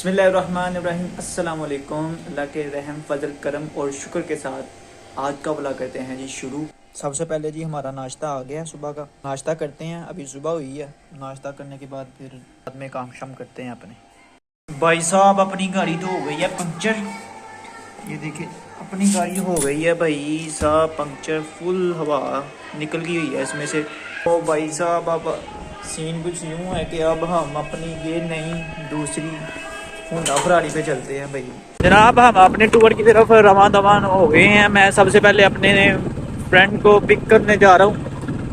बिस्मिल्लाहिर्रहमानिर्रहीम। अस्सलाम वालेकुम। अल्लाह के रहम फजल करम और शुक्र के साथ आज का व्लॉग करते हैं जी शुरू। सबसे पहले जी हमारा नाश्ता आ गया है, सुबह का नाश्ता करते हैं। अभी सुबह हुई है, नाश्ता करने के बाद फिर बाद में काम शाम करते हैं अपने। भाई साहब अपनी गाड़ी तो हो गई है पंक्चर, ये देखिए अपनी गाड़ी हो गई है भाई साहब पंक्चर, फुल हवा निकल गई हुई है इसमें से। तो भाई साहब अब सीन कुछ यूँ है कि अब हम अपनी ये नई दूसरी होंडा फरारी पे चलते हैं भाई। जनाब हम अपने टूर की तरफ रवान दवान हो गए हैं। मैं सबसे पहले अपने फ्रेंड को पिक करने जा रहा हूँ,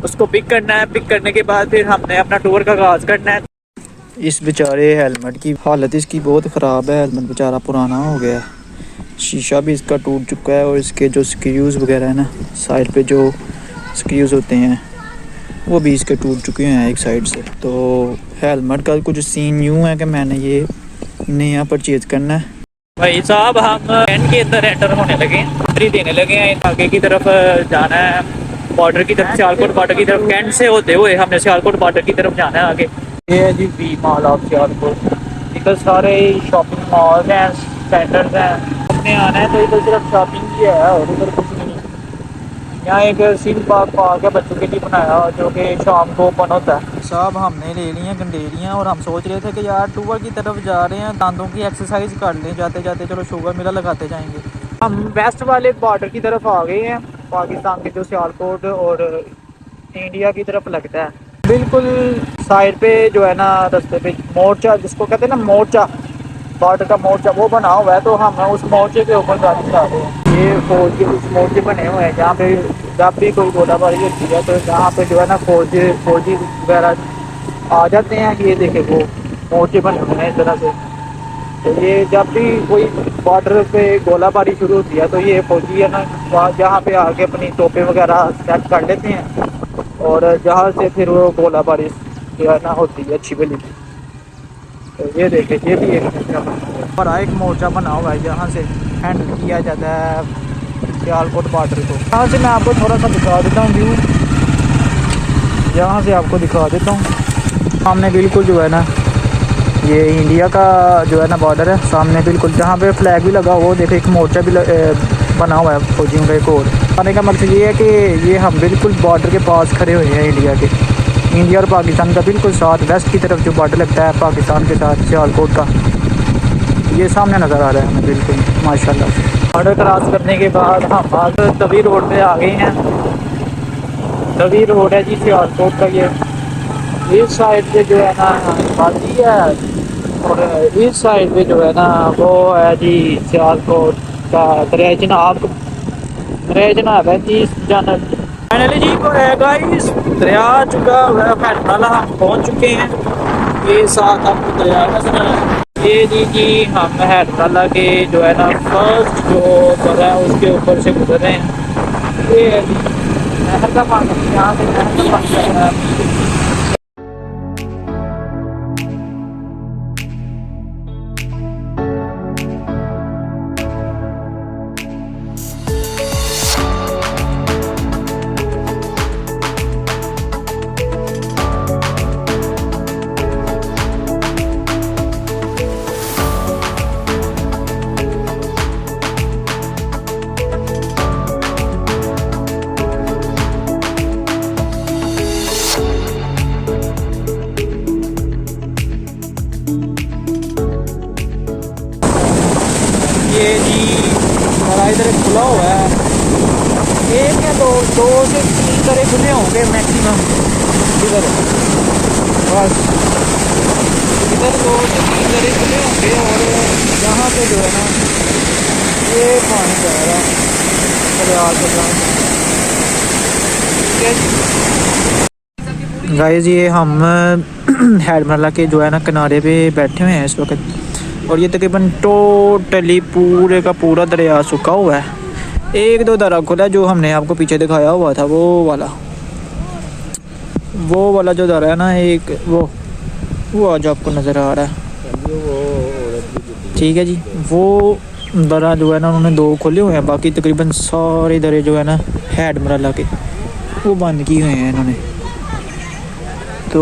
उसको पिक करना है। पिक करने के बाद फिर हमने अपना टूर का आगाज़ करना है। इस बेचारे हेलमेट की हालत इसकी बहुत ख़राब है, हेलमेट बेचारा पुराना हो गया है, शीशा भी इसका टूट चुका है और इसके जो स्क्रूज़ वगैरह है ना, साइड पे जो स्क्रूज़ होते हैं वो भी इसके टूट चुके हैं एक साइड से। तो हेलमेट का कुछ सीन यूँ है कि मैंने ये नया परचेज करना है। भाई साहब हम कैंट के अंदर एंटर होने लगे हैं, एंट्री देने लगे हैं। आगे की तरफ जाना है, बॉर्डर की तरफ, सियालकोट बॉर्डर की तरफ। कैंट से होते हुए हमने सियालकोट बॉर्डर की तरफ जाना है आगे। ये है जी वी मॉल ऑफ सियालकोट। इधर सारे शॉपिंग मॉल हैं, सेंटर्स हैं। हमने आना है तो इधर सिर्फ शॉपिंग की है और इधर कुछ नहीं। यहाँ एक सीन पार्क है बच्चों के लिए बनाया जो कि शाम को ओपन होता है। साहब हमने ले ली हैं गंडेरियाँ और हम सोच रहे थे कि यार टूर की तरफ जा रहे हैं, दांतों की एक्सरसाइज कर लें जाते जाते, चलो शुगर मेला लगाते जाएंगे। हम वेस्ट वाले बॉर्डर की तरफ आ गए हैं, पाकिस्तान के जो सियालकोट और इंडिया की तरफ लगता है। बिल्कुल साइड पे जो है ना, रास्ते पे मोर्चा जिसको कहते हैं ना, मोर्चा बॉर्डर का मोर्चा वो बना हुआ है। तो हम उस मोर्चे के ऊपर गाड़ी चला रहे हैं। ये फौज के कुछ मोर्चे बने हुए हैं जहाँ पे जब भी कोई गोलाबारी होती है तो जहाँ पे जो है ना फौजी वगैरह आ जाते हैं। ये देखे वो मोर्चे बने हुए हैं इस तरह से। तो ये जब भी कोई बॉर्डर पे गोलाबारी शुरू होती है तो ये फौजी है ना जहाँ पे आके अपनी तोपें वगैरह सेट कर लेते हैं और जहाँ से फिर वो गोलाबारी जो है ना होती है अच्छी बली। तो ये देखे ये भी एक मोर्चा बना हुआ है जहाँ से हैंडल किया जाता है सियालकोट बॉर्डर को। यहाँ से मैं आपको थोड़ा सा दिखा देता हूँ व्यू, यहाँ से आपको दिखा देता हूँ। सामने बिल्कुल जो है ना ये इंडिया का जो है ना बॉर्डर है सामने बिल्कुल, जहाँ पे फ्लैग भी लगा हुआ देखो, एक मोर्चा भी बना हुआ है फौजियों का एक और। आने का मकसद ये है कि ये हम बिल्कुल बॉर्डर के पास खड़े हुए हैं इंडिया के, इंडिया और पाकिस्तान का बिल्कुल साथ। वेस्ट की तरफ जो बॉर्डर लगता है पाकिस्तान के साथ सियालकोट का, ये सामने नज़र आ रहा है हमें बिल्कुल माशाल्लाह से। बॉर्डर क्रॉस करने के बाद हम आज तवी रोड पे आ गए हैं। तवी रोड है जी सियालकोट का। ये इस साइड पे जो है ना वादी है और इस साइड पे जो है ना वो है जी सियालकोट का दरिया जनाब है जी जानब। फाइनली जी को है गाइस दरिया चुका हुआ है फैसला, हम पहुंच चुके हैं। ये साथ आपको दरिया नजर आ रहा है। ये जी हम हैदराबाद के जो है ना फर्स्ट जो दरिया है उसके ऊपर से गुजर रहे हैं। ये है जी नहर का पानी, यहाँ से नहर का पानी चल रहा है। ये जी मेरा इधर खुला हुआ है, एक या दो से तीन तरह खुले होंगे मैक्सिमम इधर, बस इधर 2 से 3 तरह खुले होंगे। और यहाँ पे जो है ना ये पानी बह रहा है। गाइस ये हम हैदराबाद के जो है ना किनारे पे बैठे हुए हैं इस वक्त, और ये तकरीबन टोटली पूरे का पूरा दरिया सूखा हुआ है। एक दो दरा खुला जो हमने आपको पीछे दिखाया हुआ था, वो वाला जो दरा है ना, एक वो आज आपको नज़र आ रहा है, ठीक है जी। वो दरा जो है ना उन्होंने 2 खोले हुए हैं, बाकी तकरीबन सारे दरे जो है ना हैदराबाद के वो बंद किए हुए हैं इन्होंने। तो